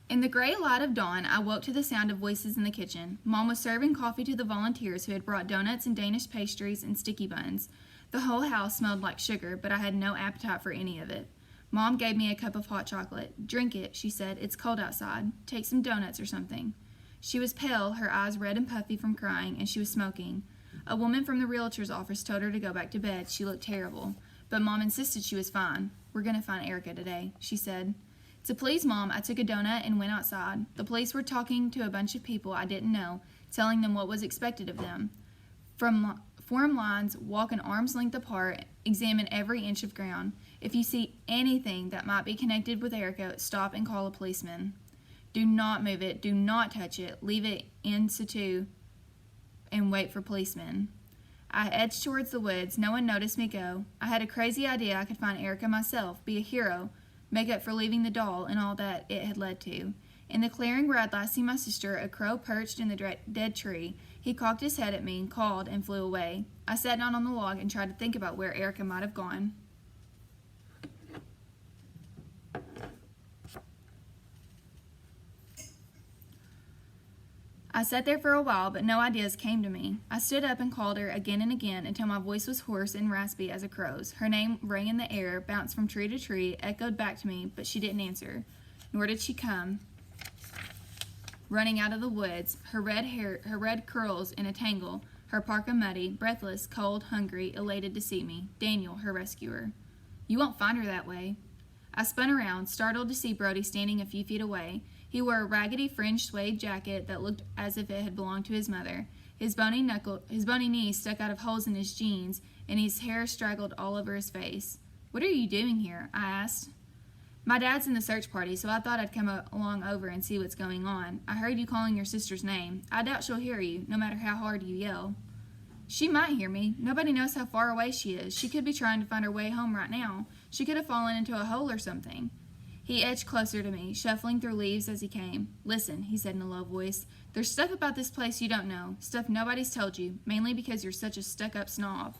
In the gray light of dawn, I woke to the sound of voices in the kitchen. Mom was serving coffee to the volunteers who had brought donuts and Danish pastries and sticky buns. The whole house smelled like sugar, but I had no appetite for any of it. Mom gave me a cup of hot chocolate. "Drink it," she said. "It's cold outside. Take some donuts or something." She was pale, her eyes red and puffy from crying, and she was smoking. A woman from the realtor's office told her to go back to bed. She looked terrible. But Mom insisted she was fine. "We're going to find Erica today," she said. To please Mom, I took a donut and went outside. The police were talking to a bunch of people I didn't know, telling them what was expected of them. Form lines, walk an arm's length apart, examine every inch of ground. If you see anything that might be connected with Erica, stop and call a policeman. Do not move it, do not touch it, leave it in situ and wait for policemen. I edged towards the woods. No one noticed me go. I had a crazy idea I could find Erica myself, be a hero, make up for leaving the doll and all that it had led to. In the clearing where I'd last seen my sister, a crow perched in the dead tree. He cocked his head at me, called, and flew away. I sat down on the log and tried to think about where Erica might have gone. I sat there for a while, but no ideas came to me. I stood up and called her again and again until my voice was hoarse and raspy as a crow's. Her name rang in the air, bounced from tree to tree, echoed back to me, but she didn't answer. Nor did she come, running out of the woods, her red curls in a tangle, her parka muddy, breathless, cold, hungry, elated to see me. Daniel, her rescuer. "You won't find her that way." I spun around, startled to see Brody standing a few feet away. He wore a raggedy fringed suede jacket that looked as if it had belonged to his mother. His bony knees stuck out of holes in his jeans, and his hair straggled all over his face. "What are you doing here?" I asked. "My dad's in the search party, so I thought I'd come along over and see what's going on. I heard you calling your sister's name. I doubt she'll hear you, no matter how hard you yell." "She might hear me. Nobody knows how far away she is. She could be trying to find her way home right now. She could have fallen into a hole or something." He edged closer to me, shuffling through leaves as he came. "Listen," he said in a low voice, "there's stuff about this place you don't know, stuff nobody's told you, mainly because you're such a stuck-up snob."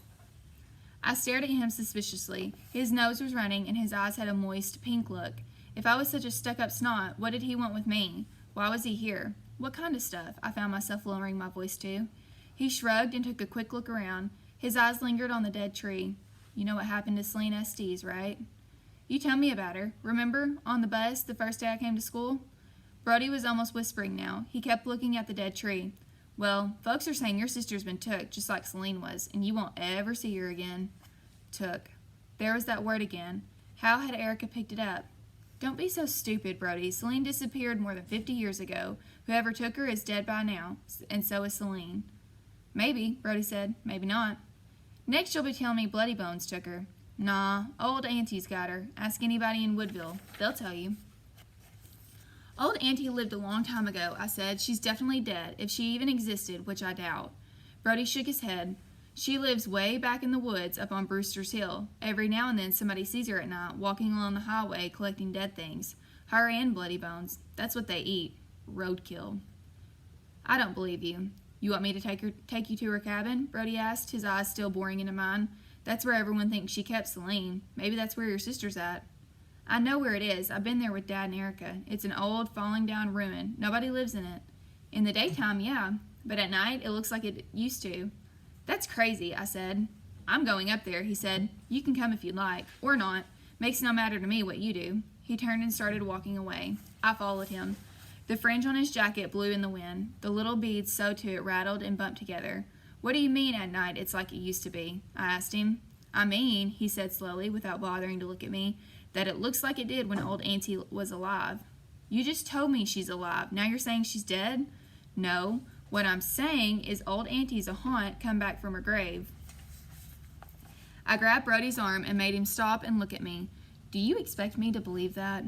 I stared at him suspiciously. His nose was running, and his eyes had a moist, pink look. If I was such a stuck-up snob, what did he want with me? Why was he here? What kind of stuff? I found myself lowering my voice to. He shrugged and took a quick look around. His eyes lingered on the dead tree. "You know what happened to Celine Estes, right?" "You tell me about her. Remember, on the bus, the first day I came to school?" Brody was almost whispering now. He kept looking at the dead tree. "Well, folks are saying your sister's been took, just like Celine was, and you won't ever see her again." Took. There was that word again. How had Erica picked it up? "Don't be so stupid, Brody. Celine disappeared more than 50 years ago. Whoever took her is dead by now, and so is Celine." "Maybe," Brody said. "Maybe not." "Next you'll be telling me Bloody Bones took her." "Nah, old Auntie's got her. Ask anybody in Woodville. They'll tell you." "Old Auntie lived a long time ago," I said. "She's definitely dead, if she even existed, which I doubt." Brody shook his head. "She lives way back in the woods up on Brewster's Hill. Every now and then somebody sees her at night, walking along the highway collecting dead things. Her and Bloody Bones. That's what they eat. Roadkill." "I don't believe you." "You want me to take you to her cabin?" Brody asked, his eyes still boring into mine. "That's where everyone thinks she kept Celine. Maybe that's where your sister's at." "I know where it is. I've been there with Dad and Erica. It's an old, falling-down ruin. Nobody lives in it." "In the daytime, yeah. But at night, it looks like it used to." "That's crazy," I said. "I'm going up there," he said. "You can come if you'd like. Or not. Makes no matter to me what you do." He turned and started walking away. I followed him. The fringe on his jacket blew in the wind. The little beads sewed to it rattled and bumped together. "What do you mean at night it's like it used to be?" I asked him. "I mean," he said slowly, without bothering to look at me, "that it looks like it did when old Auntie was alive." "You just told me she's alive. Now you're saying she's dead?" "No. What I'm saying is old Auntie's a haunt come back from her grave." I grabbed Brody's arm and made him stop and look at me. "Do you expect me to believe that?"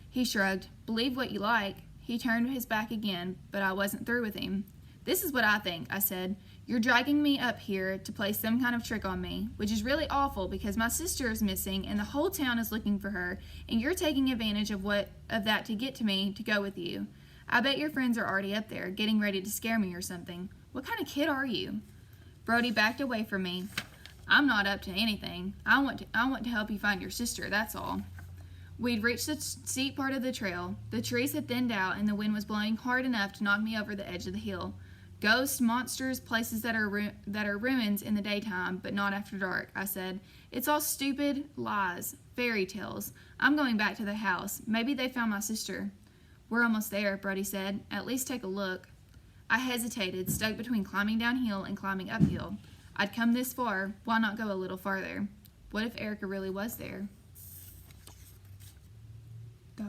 He shrugged. "Believe what you like." He turned his back again, but I wasn't through with him. "This is what I think," I said. "You're dragging me up here to play some kind of trick on me, which is really awful because my sister is missing and the whole town is looking for her, and you're taking advantage of that to get to me to go with you. I bet your friends are already up there, getting ready to scare me or something. What kind of kid are you?" Brody backed away from me. "I'm not up to anything. I want to help you find your sister, that's all." We'd reached the steep part of the trail. The trees had thinned out, and the wind was blowing hard enough to knock me over the edge of the hill. Ghosts, monsters, places that are ruins in the daytime, but not after dark, I said. It's all stupid lies, fairy tales. I'm going back to the house. Maybe they found my sister. We're almost there, Brody said. At least take a look. I hesitated, stuck between climbing downhill and climbing uphill. I'd come this far, why not go a little farther? What if Erica really was there?